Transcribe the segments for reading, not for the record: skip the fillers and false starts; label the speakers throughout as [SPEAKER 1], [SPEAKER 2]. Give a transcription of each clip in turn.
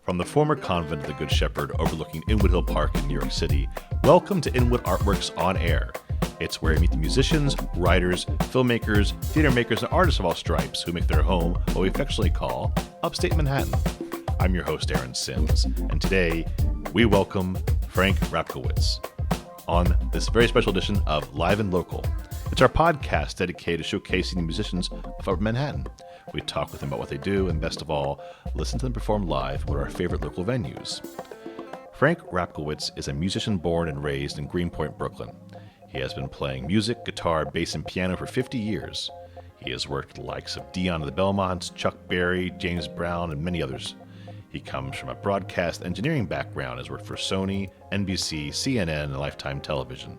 [SPEAKER 1] From the former convent of the Good Shepherd overlooking Inwood Hill Park in New York City, welcome to Inwood Art Works On Air. It's where you meet the musicians, writers, filmmakers, theater makers, and artists of all stripes who make their home what we affectionately call Upstate Manhattan. I'm your host, Aaron Sims, and today we welcome Frank Rapkiewicz on this very special edition of Live and Local. It's our podcast dedicated to showcasing the musicians of Upper Manhattan. We talk with them about what they do, and best of all, listen to them perform live at our favorite local venues. Frank Rapkiewicz is a musician born and raised in Greenpoint, Brooklyn. He has been playing music, guitar, bass, and piano for 50 years. He has worked with the likes of Dion and the Belmonts, Chuck Berry, James Brown, and many others. He comes from a broadcast engineering background, has worked for Sony, NBC, CNN, and Lifetime Television.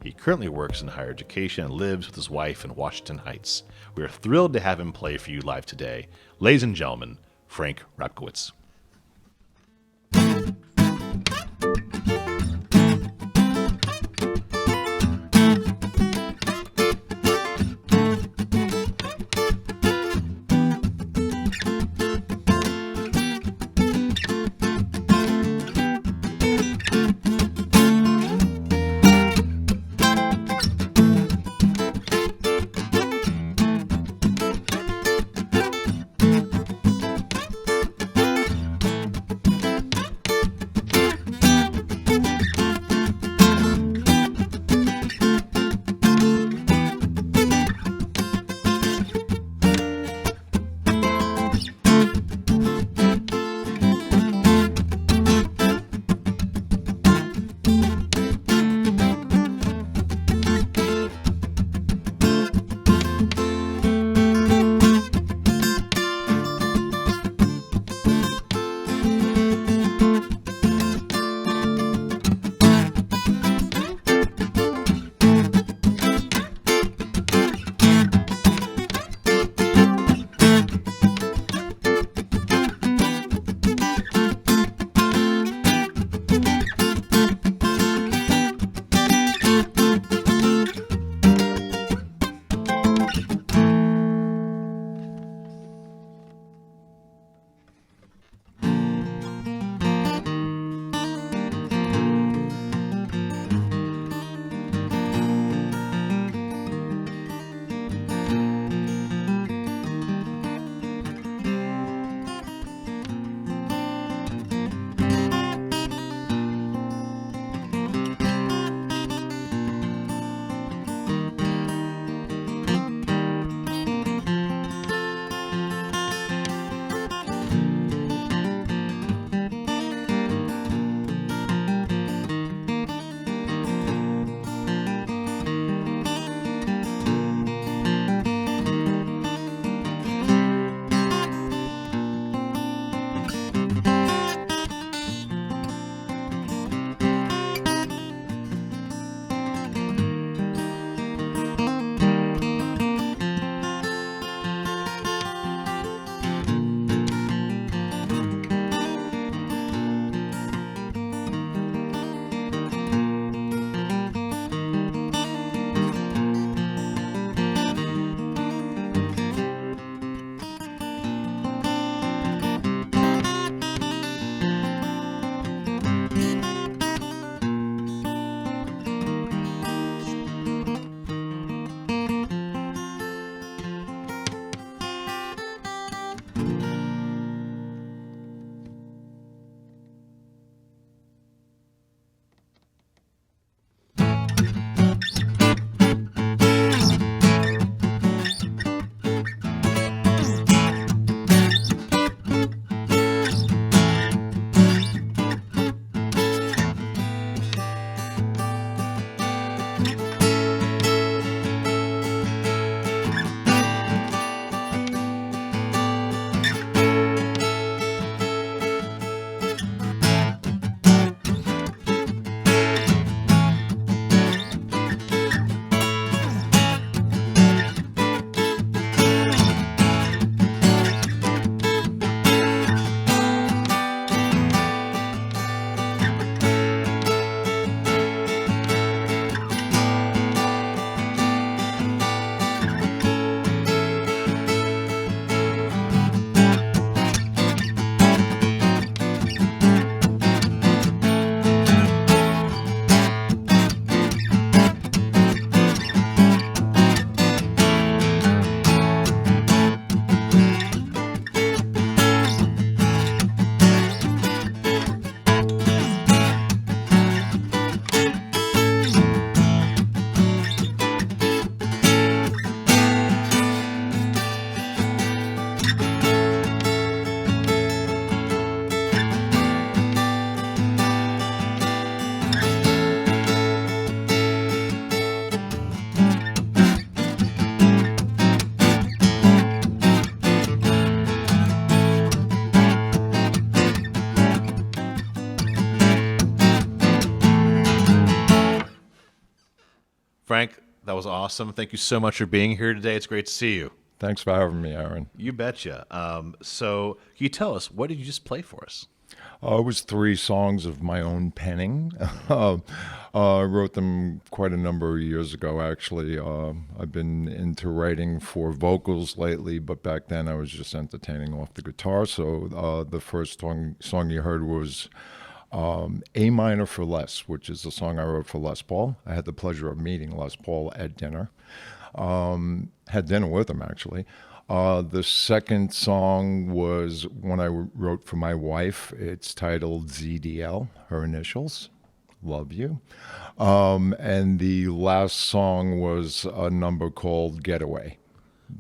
[SPEAKER 1] He currently works in higher education and lives with his wife in Washington Heights. We are thrilled to have him play for you live today. Ladies and gentlemen, Frank Rapkiewicz. Frank, that was awesome. Thank you so much for being here today. It's great to see you.
[SPEAKER 2] Thanks for having me, Aaron.
[SPEAKER 1] You betcha. So can you tell us, what did you just play for us?
[SPEAKER 2] It was 3 songs of my own penning. I wrote them quite a number of years ago, actually. I've been into writing for vocals lately, but back then I was just entertaining off the guitar. So the first song you heard was A Minor for Less, which is the song I wrote for Les Paul. I had the pleasure of meeting Les Paul at dinner. Had dinner with him, actually. The second song was one I wrote for my wife. It's titled ZDL, her initials, love you. And the last song was a number called Getaway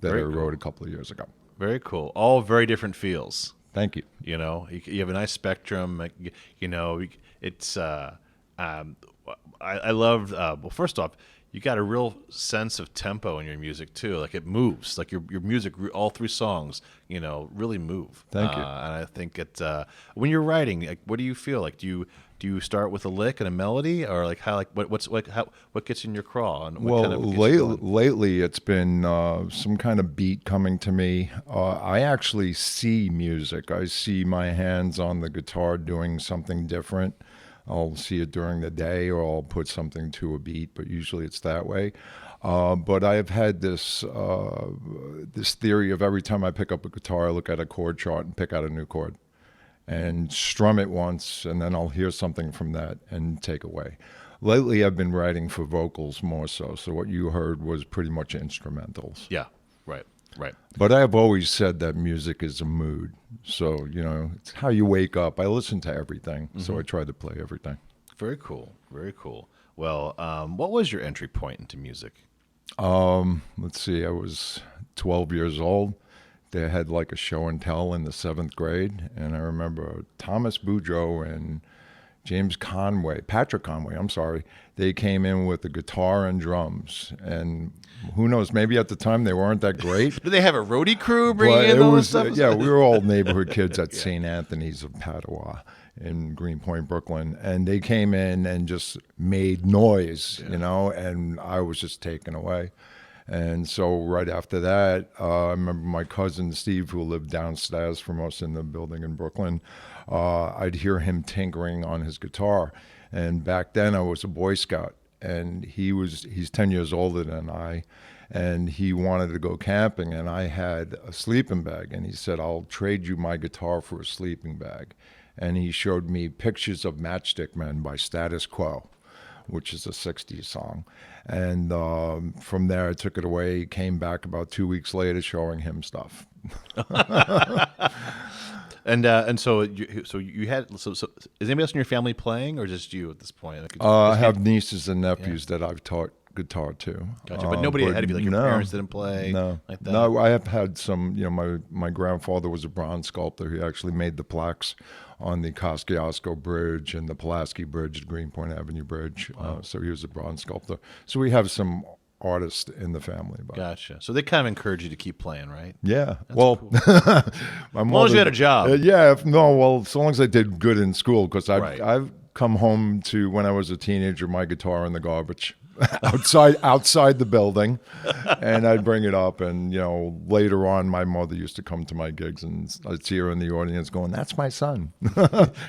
[SPEAKER 2] that I wrote a couple of years ago. Very
[SPEAKER 1] cool. All very different feels.
[SPEAKER 2] Thank you.
[SPEAKER 1] You know, you have a nice spectrum. You know, it's, I loved, well, first off, you got a real sense of tempo in your music too. Like it moves. Like your music, all 3 songs, you know, really move.
[SPEAKER 2] Thank you.
[SPEAKER 1] And I think it when you're writing, like, what do you feel like? Do you start with a lick and a melody, or like how what gets in your craw? And what
[SPEAKER 2] lately it's been some kind of beat coming to me. I actually see music. I see my hands on the guitar doing something different. I'll see it during the day, or I'll put something to a beat, but usually it's that way. But I have had this theory of every time I pick up a guitar, I look at a chord chart and pick out a new chord and strum it once, and then I'll hear something from that and take away. Lately, I've been writing for vocals more so what you heard was pretty much instrumentals.
[SPEAKER 1] Yeah, right.
[SPEAKER 2] But I have always said that music is a mood. So, you know, it's how you wake up. I listen to everything, so I try to play everything.
[SPEAKER 1] Very cool. Well, what was your entry point into music?
[SPEAKER 2] Let's see, I was 12 years old. They had like a show and tell in the 7th grade, and I remember Thomas Boudreaux and Patrick Conway, I'm sorry. They came in with the guitar and drums, and who knows, maybe at the time they weren't that great.
[SPEAKER 1] Did they have a roadie crew bringing in all this stuff?
[SPEAKER 2] Yeah, we were all neighborhood kids at St. Anthony's of Padua in Greenpoint, Brooklyn, and they came in and just made noise, you know, and I was just taken away. And so right after that, I remember my cousin Steve, who lived downstairs from us in the building in Brooklyn, I'd hear him tinkering on his guitar. And back then I was a Boy Scout, and he's 10 years older than I, and he wanted to go camping, and I had a sleeping bag, and he said, I'll trade you my guitar for a sleeping bag. And he showed me pictures of Matchstick Men by Status Quo, which is a 60s song. And from there, I took it away, came back about 2 weeks later showing him stuff.
[SPEAKER 1] And so you had so is anybody else in your family playing, or just you at this point?
[SPEAKER 2] I have nieces and nephews that I've taught guitar to.
[SPEAKER 1] Gotcha. But nobody ahead of you, like your parents didn't play?
[SPEAKER 2] No.
[SPEAKER 1] Like that?
[SPEAKER 2] No, I have had some, you know, my grandfather was a bronze sculptor. He actually made the plaques on the Kosciuszko Bridge and the Pulaski Bridge, the Greenpoint Avenue Bridge.
[SPEAKER 1] Wow.
[SPEAKER 2] So he was a bronze sculptor. So we have some artists in the family. But.
[SPEAKER 1] Gotcha. So they kind of encourage you to keep playing, right?
[SPEAKER 2] Yeah.
[SPEAKER 1] That's
[SPEAKER 2] well,
[SPEAKER 1] cool.
[SPEAKER 2] as
[SPEAKER 1] long as you had a job.
[SPEAKER 2] So long as I did good in school, because I've come home to, when I was a teenager, my guitar in the garbage outside the building, and I'd bring it up, and you know, later on my mother used to come to my gigs, and I'd see her in the audience going, "That's my son."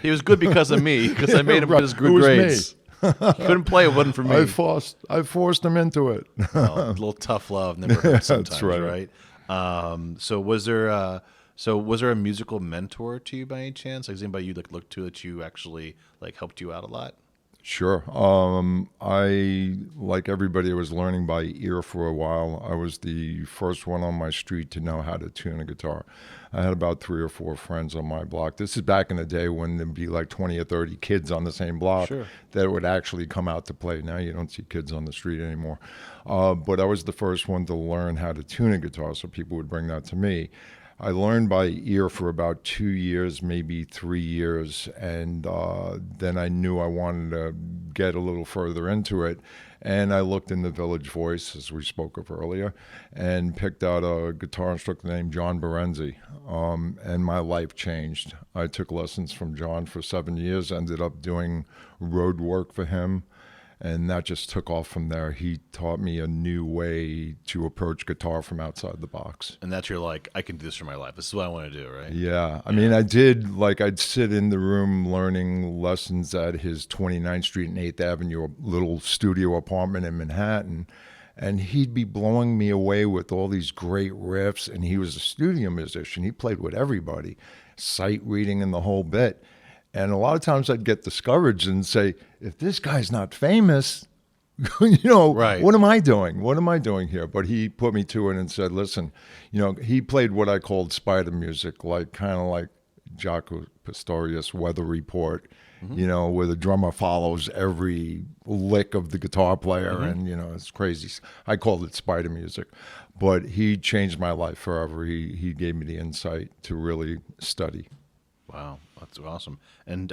[SPEAKER 1] He was good because of me, because I made him get his good grades. He couldn't play, it wasn't for me.
[SPEAKER 2] I forced him into it.
[SPEAKER 1] A little tough love never hurts sometimes, right? So was there a musical mentor to you by any chance? Like, is anybody you like looked to that you actually like helped you out a lot?
[SPEAKER 2] Sure. I, like everybody, was learning by ear for a while. I was the first one on my street to know how to tune a guitar. I had about 3 or 4 friends on my block. This is back in the day when there'd be like 20 or 30 kids on the same block that would actually come out to play. Now you don't see kids on the street anymore. But I was the first one to learn how to tune a guitar, so people would bring that to me. I learned by ear for about 2 years, maybe 3 years, and then I knew I wanted to get a little further into it. And I looked in the Village Voice, as we spoke of earlier, and picked out a guitar instructor named John Berenzi, and my life changed. I took lessons from John for 7 years, ended up doing road work for him, And that just took off from there. He taught me a new way to approach guitar from outside the box.
[SPEAKER 1] And that's your like, I can do this for my life. This is what I want to do, right?
[SPEAKER 2] Yeah. I mean, I'd sit in the room learning lessons at his 29th Street and 8th Avenue little studio apartment in Manhattan. And he'd be blowing me away with all these great riffs. And he was a studio musician. He played with everybody, sight reading and the whole bit. And a lot of times I'd get discouraged and say, if this guy's not famous,
[SPEAKER 1] Right.
[SPEAKER 2] What am I doing? What am I doing here? But he put me to it and said, listen, he played what I called spider music, like kind of like Jaco Pastorius' Weather Report, where the drummer follows every lick of the guitar player. And, it's crazy. I called it spider music. But he changed my life forever. He gave me the insight to really study.
[SPEAKER 1] Wow, that's awesome. And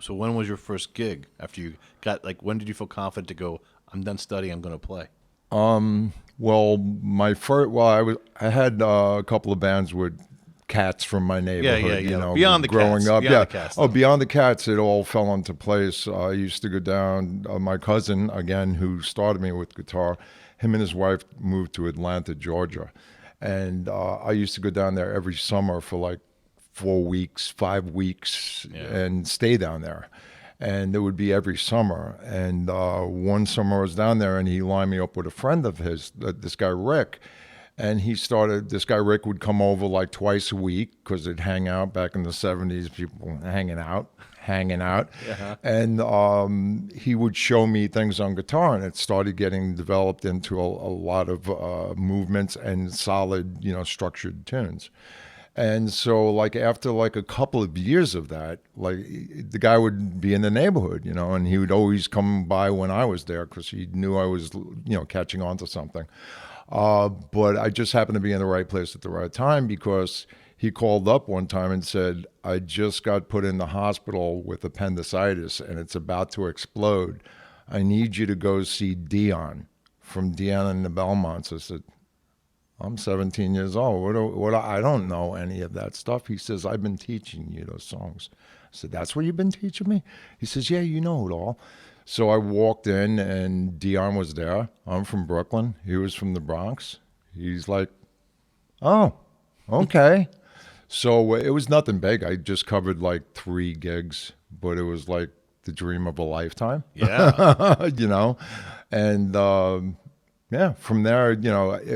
[SPEAKER 1] so when was your first gig after you got, like, when did you feel confident to go, I'm done studying, I'm going to play?
[SPEAKER 2] I had a couple of bands with cats from my neighborhood,
[SPEAKER 1] Beyond the
[SPEAKER 2] growing
[SPEAKER 1] Cats.
[SPEAKER 2] up.
[SPEAKER 1] Beyond the Cats, though.
[SPEAKER 2] Beyond the Cats, it all fell into place. I used to go down, my cousin, again, who started me with guitar, him and his wife moved to Atlanta, Georgia. And I used to go down there every summer for like 4 weeks, 5 weeks, and stay down there. And it would be every summer. And one summer I was down there, and he lined me up with a friend of his, this guy Rick. And this guy Rick would come over like twice a week because they'd hang out back in the 70s, people hanging out. Uh-huh. And he would show me things on guitar, and it started getting developed into a lot of movements and solid, structured tunes. And so, like, after like a couple of years of that, like, the guy would be in the neighborhood, and he would always come by when I was there because he knew I was, catching on to something. But I just happened to be in the right place at the right time because he called up one time and said, I just got put in the hospital with appendicitis and it's about to explode. I need you to go see Dion from Dion and the Belmonts. I said, I'm 17 years old. I don't know any of that stuff. He says, I've been teaching you those songs. I said, that's what you've been teaching me? He says, yeah, you know it all. So I walked in and Dion was there. I'm from Brooklyn. He was from the Bronx. He's like, oh, okay. So it was nothing big. I just covered like 3 gigs, but it was like the dream of a lifetime.
[SPEAKER 1] Yeah.
[SPEAKER 2] And from there,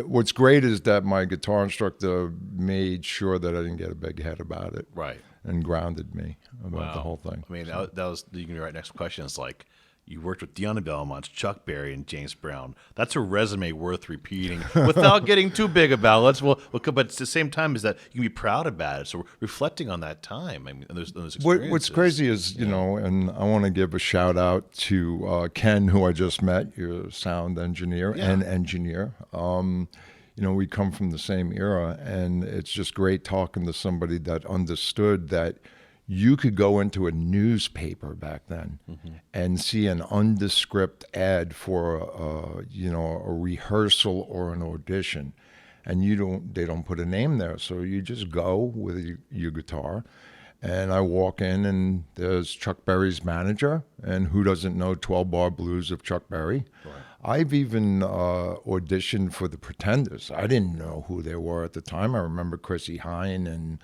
[SPEAKER 2] what's great is that my guitar instructor made sure that I didn't get a big head about it.
[SPEAKER 1] Right.
[SPEAKER 2] And grounded me about the whole thing.
[SPEAKER 1] I mean, that was, you can be right. Next question is like, you worked with Dion and Belmonts, Chuck Berry, and James Brown. That's a resume worth repeating without getting too big about it. But at the same time is that you can be proud about it. So reflecting on that time, I mean, those experiences.
[SPEAKER 2] What's crazy is, and I want to give a shout out to Ken, who I just met, your sound engineer and engineer. We come from the same era, and it's just great talking to somebody that understood that you could go into a newspaper back then and see an undescript ad for a rehearsal or an audition, and they don't put a name there, so you just go with your guitar. And I walk in, and there's Chuck Berry's manager, and who doesn't know 12-bar blues of Chuck Berry? Right. I've even auditioned for the Pretenders. I didn't know who they were at the time. I remember Chrissy Hine and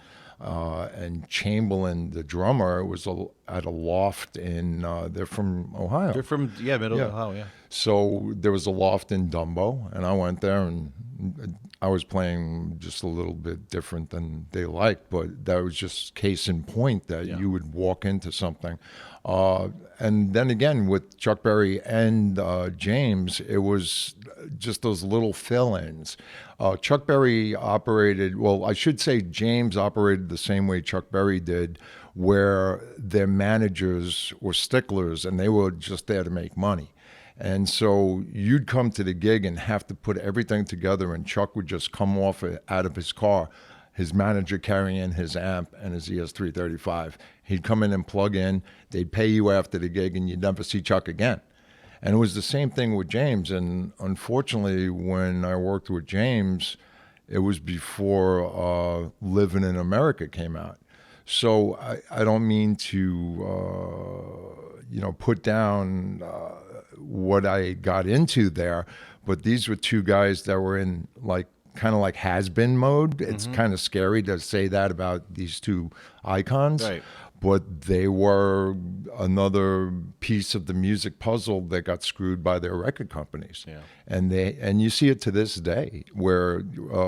[SPEAKER 2] Chamberlain, the drummer, was at a loft in, they're from Ohio.
[SPEAKER 1] They're from, middle of Ohio, yeah.
[SPEAKER 2] So there was a loft in Dumbo, and I went there, and I was playing just a little bit different than they liked, but that was just case in point that you would walk into something. And then again, with Chuck Berry and James, it was just those little fill-ins. Chuck Berry operated, I should say James operated the same way Chuck Berry did, where their managers were sticklers and they were just there to make money. And so you'd come to the gig and have to put everything together, and Chuck would just come out of his car, his manager carrying in his amp and his ES335. He'd come in and plug in. They'd pay you after the gig, and you'd never see Chuck again. And it was the same thing with James. And unfortunately, when I worked with James, it was before Living in America came out. So I don't mean to, put down what I got into there. But these were two guys that were in like kind of like has-been mode. It's kind of scary to say that about these two icons.
[SPEAKER 1] Right.
[SPEAKER 2] But they were another piece of the music puzzle that got screwed by their record companies.
[SPEAKER 1] Yeah.
[SPEAKER 2] And you see it to this day where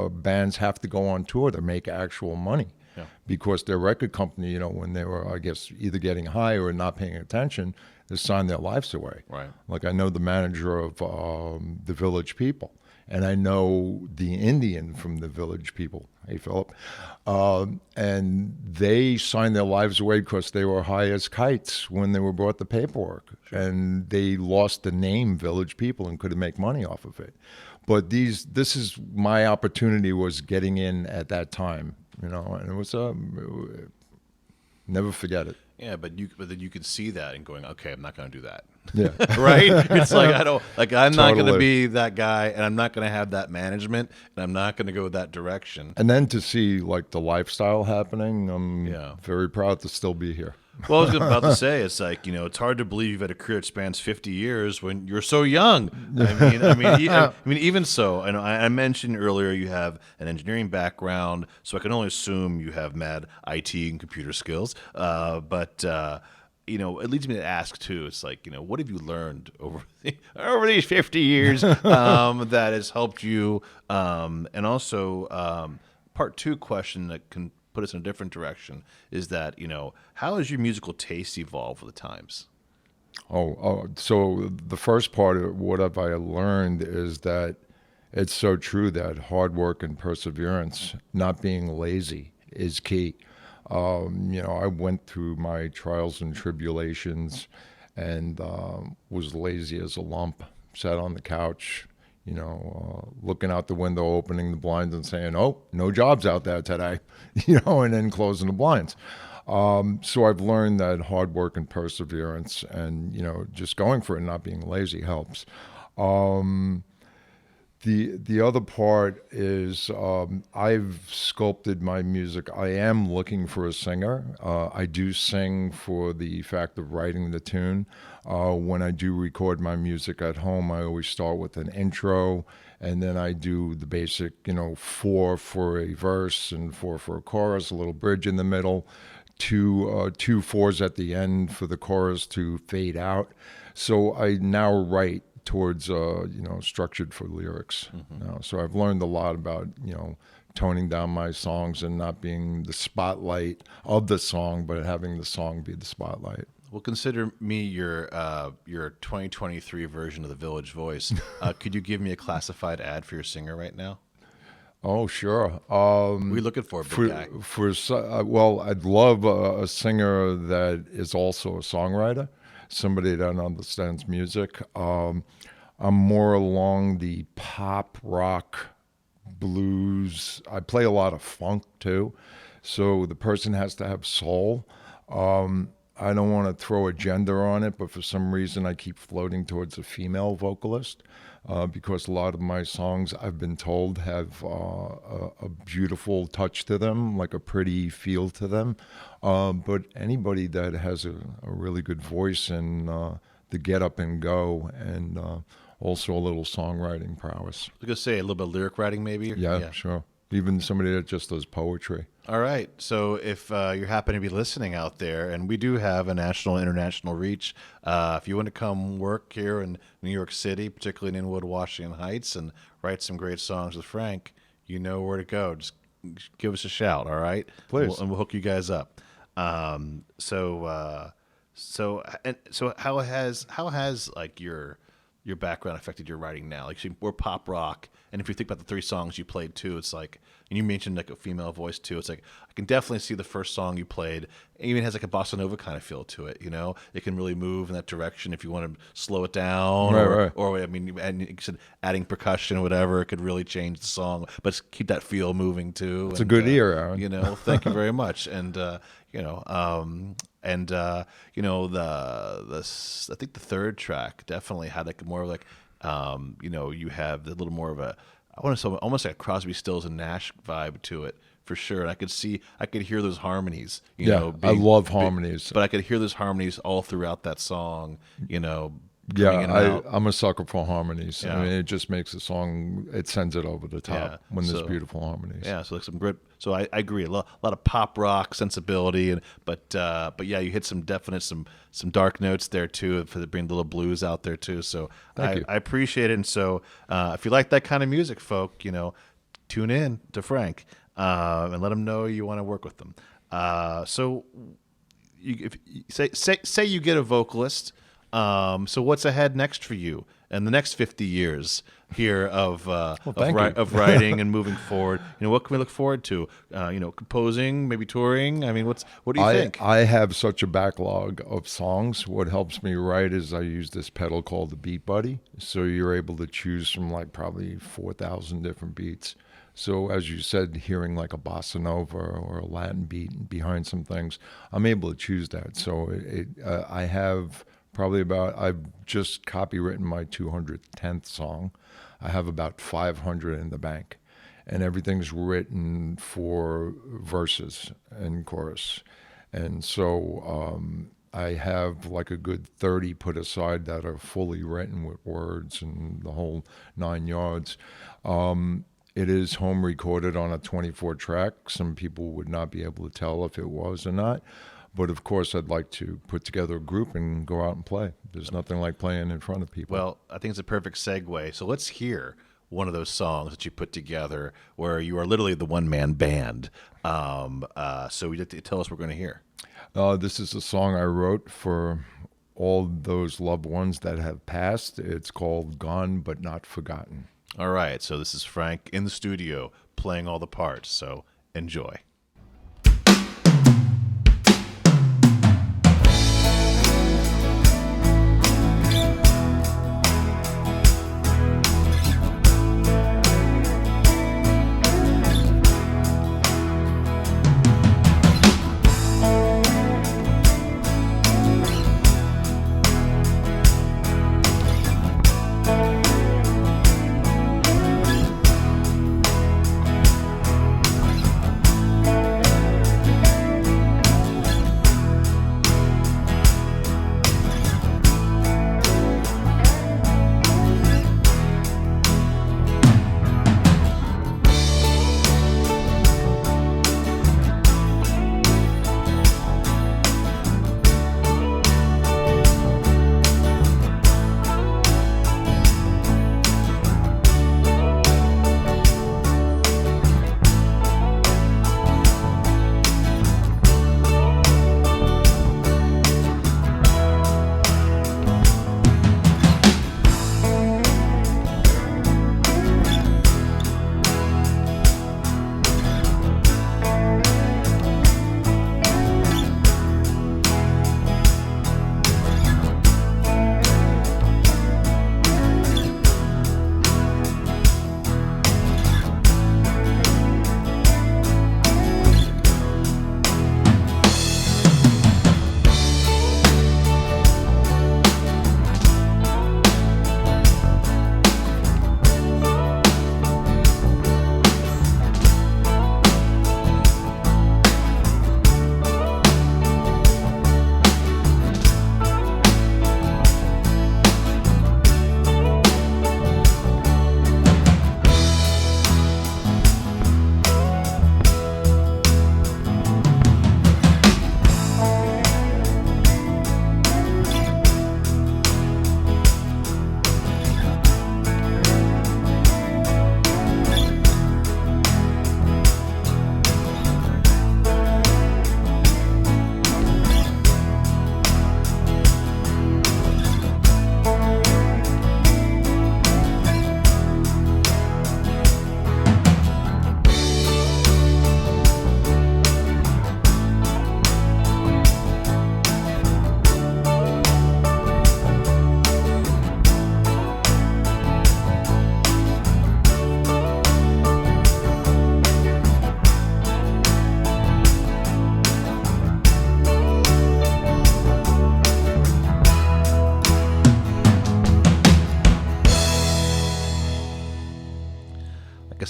[SPEAKER 2] bands have to go on tour to make actual money.
[SPEAKER 1] Yeah.
[SPEAKER 2] Because their record company, you know, when they were, I guess, either getting high or not paying attention, they signed their lives away.
[SPEAKER 1] Right.
[SPEAKER 2] Like I know the manager of the Village People, and I know the Indian from the Village People. Hey, Philip. And they signed their lives away because they were high as kites when they were brought the paperwork. Sure. And they lost the name Village People and couldn't make money off of it. But this is my opportunity was getting in at that time, you know, and it was never forget it.
[SPEAKER 1] Yeah, but then you could see that and going, okay, I'm not going to do that.
[SPEAKER 2] Yeah.
[SPEAKER 1] Right? It's like I'm not going to
[SPEAKER 2] Totally.
[SPEAKER 1] be that guy, and I'm not going to have that management, and I'm not going to go that direction.
[SPEAKER 2] And then to see like the lifestyle happening, I'm
[SPEAKER 1] Yeah.
[SPEAKER 2] very proud to still be here.
[SPEAKER 1] Well, I was about to say, it's like, you know, it's hard to believe you've had a career that spans 50 years when you're so young. I mean, even so, I mentioned earlier you have an engineering background, so I can only assume you have mad IT and computer skills. But you know, it leads me to ask too. It's like, you know, what have you learned over these 50 years that has helped you? And also, part two question that can put us in a different direction is that, you know, how has your musical taste evolved with the times?
[SPEAKER 2] So the first part of what have I learned is that it's so true that hard work and perseverance, not being lazy, is key. You know, I went through my trials and tribulations and was lazy as a lump, sat on the couch, you know, looking out the window, opening the blinds and saying, oh, no jobs out there today, you know, and then closing the blinds. So I've learned that hard work and perseverance and, you know, just going for it and not being lazy helps. The other part is I've sculpted my music. I am looking for a singer. I do sing for the fact of writing the tune. When I do record my music at home, I always start with an intro, and then I do the basic, you know, 4 for a verse and 4 for a chorus, a little bridge in the middle, two fours at the end for the chorus to fade out. So I now write towards you know, structured for lyrics. So I've learned a lot about, you know, toning down my songs and not being the spotlight of the song, but having the song be the spotlight.
[SPEAKER 1] Well, consider me your 2023 version of the Village Voice. Could you give me a classified ad for your singer right now?
[SPEAKER 2] Oh, sure.
[SPEAKER 1] We're looking for a big guy.
[SPEAKER 2] Well, I'd love a singer that is also a songwriter, somebody that understands music. I'm more along the pop, rock, blues. I play a lot of funk too, so the person has to have soul. I don't want to throw a gender on it, but for some reason I keep floating towards a female vocalist because a lot of my songs, I've been told, have a beautiful touch to them, like a pretty feel to them. But anybody that has a really good voice and the get up and go, and also a little songwriting prowess.
[SPEAKER 1] I was going to say a little bit of lyric writing maybe?
[SPEAKER 2] Yeah, sure. Even somebody that just does poetry.
[SPEAKER 1] All right. So if you happen to be listening out there, and we do have a national, international reach, if you want to come work here in New York City, particularly in Inwood, Washington Heights, and write some great songs with Frank, you know where to go. Just give us a shout, all right?
[SPEAKER 2] Please.
[SPEAKER 1] And we'll hook you guys up. So how has like your background affected your writing now? Like, we're pop rock, and if you think about the 3 songs you played too, it's like, and you mentioned like a female voice too. It's like I can definitely see the first song you played. It even has like a bossa nova kind of feel to it. You know, it can really move in that direction if you want to slow it down, or I mean, and you said adding percussion or whatever, it could really change the song, but keep that feel moving too.
[SPEAKER 2] It's a good ear, Aaron.
[SPEAKER 1] You know, thank you very much, and you know, you know, I think the third track definitely had like more like, you know, you have the little more of a, I want to say almost like a Crosby, Stills and Nash vibe to it for sure. And I could hear those harmonies. You know,
[SPEAKER 2] I love harmonies.
[SPEAKER 1] but I could hear those harmonies all throughout that song. You know,
[SPEAKER 2] Yeah,
[SPEAKER 1] coming in and out.
[SPEAKER 2] I'm a sucker for harmonies.
[SPEAKER 1] Yeah.
[SPEAKER 2] I mean, it just makes a song, it sends it over the top
[SPEAKER 1] Yeah,
[SPEAKER 2] when there's
[SPEAKER 1] so-
[SPEAKER 2] beautiful harmonies.
[SPEAKER 1] Yeah, so like some great. So I agree, a lot of pop rock sensibility, but yeah, you hit some definite some dark notes there too for bring the little blues out there too. So
[SPEAKER 2] Thank you.
[SPEAKER 1] I appreciate it. And so if you like that kind of music, folk, tune in to Frank and let him know you want to work with them. So if say you get a vocalist. So what's ahead next for you and the next 50 years here of writing and moving forward? What can we look forward to? Composing, maybe touring. I mean, what do you think?
[SPEAKER 2] I have such a backlog of songs. What helps me write is I use this pedal called the Beat Buddy. So you're able to choose from like probably 4,000 different beats. So as you said, hearing like a bossa nova or a Latin beat behind some things, I'm able to choose that. So I have I've just copywritten my 210th song. I have about 500 in the bank, and everything's written for verses and chorus. And so I have like a good 30 put aside that are fully written with words and the whole 9 yards. It is home recorded on a 24 track. Some people would not be able to tell if it was or not. But of course, I'd like to put together a group and go out and play. There's nothing like playing in front of people.
[SPEAKER 1] Well, I think it's a perfect segue. So let's hear one of those songs that you put together where you are literally the one-man band. So you have to tell us what we're going to hear.
[SPEAKER 2] This is a song I wrote for all those loved ones that have passed. It's called Gone But Not Forgotten.
[SPEAKER 1] All right. So this is Frank in the studio playing all the parts. So enjoy.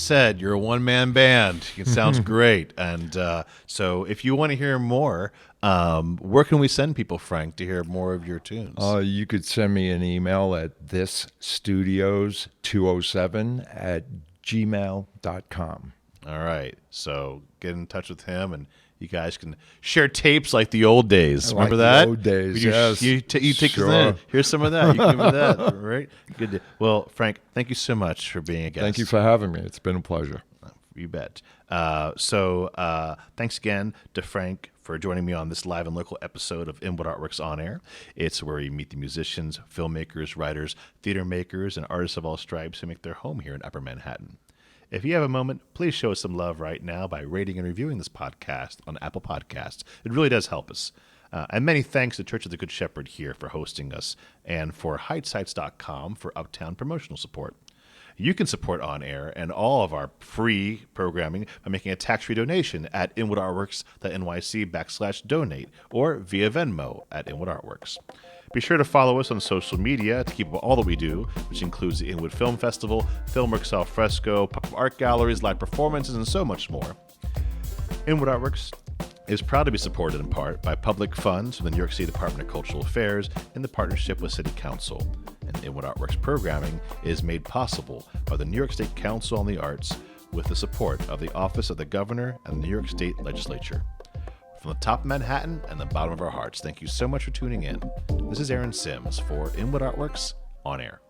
[SPEAKER 1] said, you're a one-man band. It sounds great. And so if you want to hear more, where can we send people, Frank, to hear more of your tunes?
[SPEAKER 2] You could send me an email at thisstudios207@gmail.com.
[SPEAKER 1] All right. So get in touch with him, and you guys can share tapes like the old days. Remember that?
[SPEAKER 2] The old days,
[SPEAKER 1] You
[SPEAKER 2] yes.
[SPEAKER 1] take
[SPEAKER 2] Sure.
[SPEAKER 1] this in. Here's some of that. You can give me that, right? Good. Well, Frank, thank you so much for being a guest.
[SPEAKER 2] Thank you for having me. It's been a pleasure.
[SPEAKER 1] You bet. Thanks again to Frank for joining me on this live and local episode of Inwood Art Works On Air. It's where you meet the musicians, filmmakers, writers, theater makers, and artists of all stripes who make their home here in Upper Manhattan. If you have a moment, please show us some love right now by rating and reviewing this podcast on Apple Podcasts. It really does help us. And many thanks to Church of the Good Shepherd here for hosting us, and for HeightSites.com for uptown promotional support. You can support On Air and all of our free programming by making a tax-free donation at inwoodartworks.nyc/donate or via Venmo at Inwood Artworks. Be sure to follow us on social media to keep up with all that we do, which includes the Inwood Film Festival, Filmworks Al Fresco, pop-up art galleries, live performances, and so much more. Inwood Artworks is proud to be supported in part by public funds from the New York City Department of Cultural Affairs in the partnership with City Council. And Inwood Artworks programming is made possible by the New York State Council on the Arts with the support of the Office of the Governor and the New York State Legislature. From the top of Manhattan and the bottom of our hearts, thank you so much for tuning in. This is Aaron Sims for Inwood Artworks On Air.